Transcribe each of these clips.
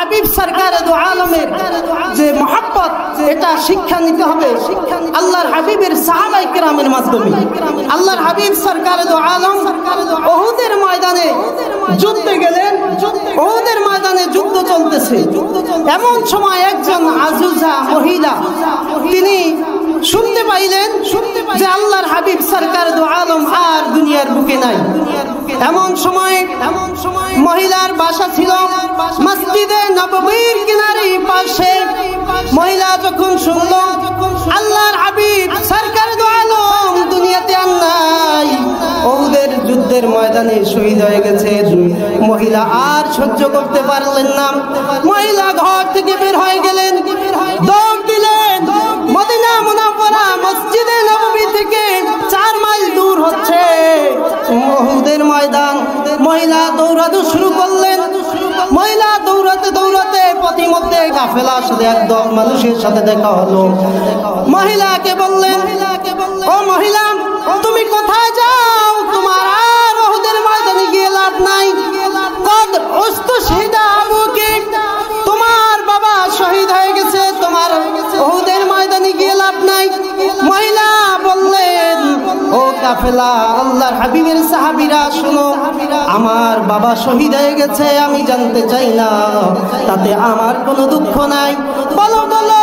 হাবিব সরকার দু আলমের যে মহব্বত, এটা শিক্ষা নিতে হবে আল্লাহর হাবিবের সাহাবায়ে কেরামের মাধ্যমে। আল্লাহর হাবিব সরকার দু আলম উহুদের ময়দানে যুদ্ধে গেলেন। উহুদের ময়দানে যুদ্ধ চলতেছে, এমন সময় একজন আজুজা মহিলা তিনি শুনতে পাইলেন যে আল্লাহর হাবিব সরকার দু আলম আর দুনিয়ার বুকে নাই। এমন সময় মহিলার বাসা ছিল মসজিদে নববীর কিনারে পাশে। মহিলা যখন শুনল আল্লাহর হাবিব সরকার দু আলম দুনিয়াতে আর নাই, উহুদের যুদ্ধের ময়দানে শহীদ হয়ে গেছে, মহিলা আর সহ্য করতে পারলেন না। মহিলা ঘর থেকে বের হয়ে গেলেন, দৌড় দিলেন। মদিনা মুনাওয়ারা মসজিদে নববী থেকে 4 মাইল দূর হচ্ছে উহুদের ময়দান। মহিলা দৌড়াতে শুরু করলেন। মহিলা দৌড়াতে দৌড়াতে পথিমধ্যে কাফেলার সাথে একদল মানুষের সাথে দেখা হলো। মহিলাকে বললেন, ও মহিলা, তুমি কোথায় যাও? তোমার আর উহুদের ময়দানে গিয়ে লাভ নাই। কদ উস্তুশহিদা আবুকে, তোমার বাবা শহীদ হয়ে গেছে, তোমার উহুদের ময়দানে গিয়ে লাভ নাই। মহিলা বললেন, ও কাফেলা, আল্লাহর হাবিবের সাহাবীরা, শুনো, আমার বাবা শহীদ হয়ে গেছে, আমি জানতে চাই না, তাতে আমার কোনো দুঃখ নাই। বলো বলো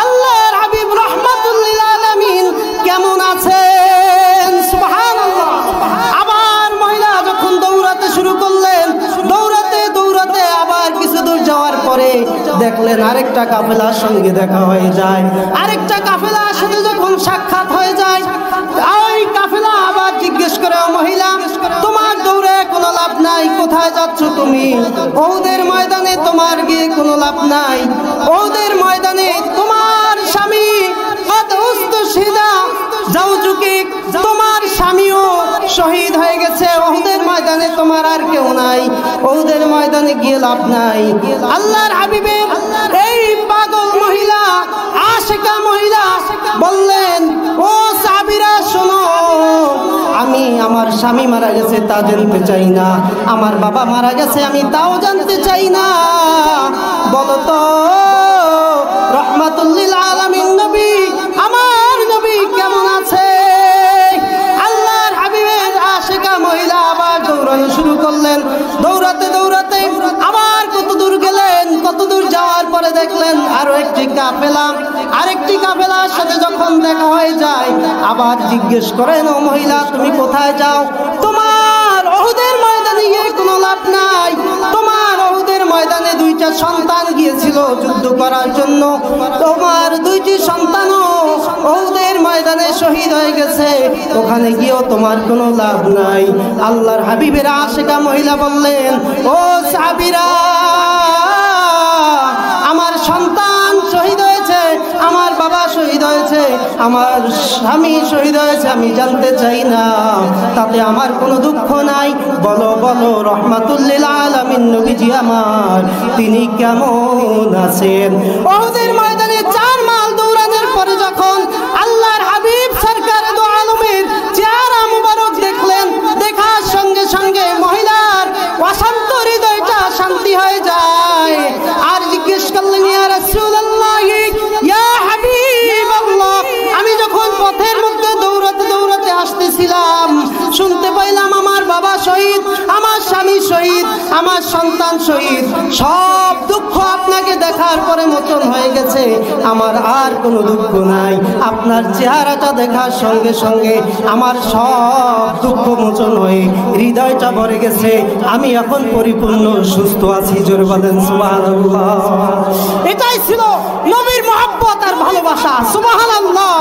আল্লাহর হাবিব রাহমাতুল লিল আলামিন কেমন আছেন? সুবহানাল্লাহ। আবার মহিলা যখন দৌড়াতে শুরু করলেন, দৌড়াতে দৌড়াতে আবার কিছু দূর যাওয়ার পরে দেখলেন আরেকটা কাফেলার সঙ্গে দেখা হয়ে যায়। আরেকটা কাফেলার সাথে যখন সাক্ষাৎ হয়ে যায়, ওই কাফেলা আবার জিজ্ঞেস করে, ও মহিলা, তোমার দৌড়ে কোনো লাভ নাই, কোথায় যাচ্ছ তুমি? উহুদের ময়দানে তোমার গিয়ে কোনো লাভ নাই। উহুদের ময়দানে তোমার স্বামী কদ উস্তুশহিদা জাওজুকি, তোমার স্বামীও শহীদ হয়ে গেছে, উহুদের ময়দানে তোমার আর কেউ নাই, উহুদের ময়দানে গিয়ে লাভ নাই। আল্লাহর হাবিবের এই পাগল মহিলা, আশিকা মহিলা বললেন, ও সাহাবীরা শোনো, আমি আমার স্বামী মারা গেছে তা জানতে চাই না, আমার বাবা মারা গেছে আমি তাও জানতে চাই না। বলো তো রাহমাতুল লিল আলামিন নবী, আমার নবী কেমন আছে? আল্লাহর হাবিবের আশিকা মহিলা আবার দৌড়ানো শুরু করলেন। দৌড়াতে দৌড়াতে আবার কত দূর গেলেন, কত দূর যাওয়ার পরে দেখলেন আরো একটি কাফেলা। আরেকটি কাফেলার সাথে যখন দেখা হয়ে যায়, আবার জিজ্ঞেস করেন, ও মহিলা, তুমি কোথায় যাও? তোমার উহুদের ময়দানে গিয়ে কোনো লাভ নাই, তোমার উহুদের ময়দানে 2টা সন্তান গিয়েছিল যুদ্ধ করার জন্য, তোমার 2টি সন্তানও উহুদের ময়দানে শহীদ হয়ে গেছে, ওখানে গিয়েও তোমার কোনো লাভ নাই। আল্লাহর হাবিবের আশিকা মহিলা বললেন, ও সাহাবীরা, আমার সন্তান শহীদ হয়েছে, আমার বাবা শহীদ হয়েছে, আমার স্বামী শহীদ হয়েছে, আমি জানতে চাই না, তাতে আমার কোনো দুঃখ নাই। বলো বলো রাহমাতুল লিল আলামিন নবীজি আমার, তিনি কেমন আছেন? উহুদের ময়দানে 4 মাইল দৌড়ানোর পরে যখন আল্লাহর হাবিব সরকার দু আলমের চেহারা মুবারক দেখলেন, দেখার সঙ্গে সঙ্গে মহিলার অশান্ত হৃদয়টা শান্তি হয়ে যায়। আর জিজ্ঞেস করলেন, ইয়া রাসূলুল্লাহ, ইয়া হাবিবাল্লাহ, আমি যখন পথের মধ্যে দৌড়াতে দৌড়াতে আসতেছিলাম, শুনতে পাইলাম আমার বাবা শহীদ, আমার স্বামী শহীদ, আমার সন্তান শহীদ, সব দুঃখ আপনাকে দেখার পরে মোচন হয়ে গেছে, আমার আর কোনো দুঃখ নাই। আপনার চেহারাটা দেখার সঙ্গে সঙ্গে আমার সব দুঃখ মোচন হয়ে হৃদয়টা ভরে গেছে, আমি এখন পরিপূর্ণ সুস্থ আছি। জোরে বলেন সুবহানাল্লাহ। এটাই ছিল নবীর মহব্বত আর ভালোবাসা। সুবহানাল্লাহ।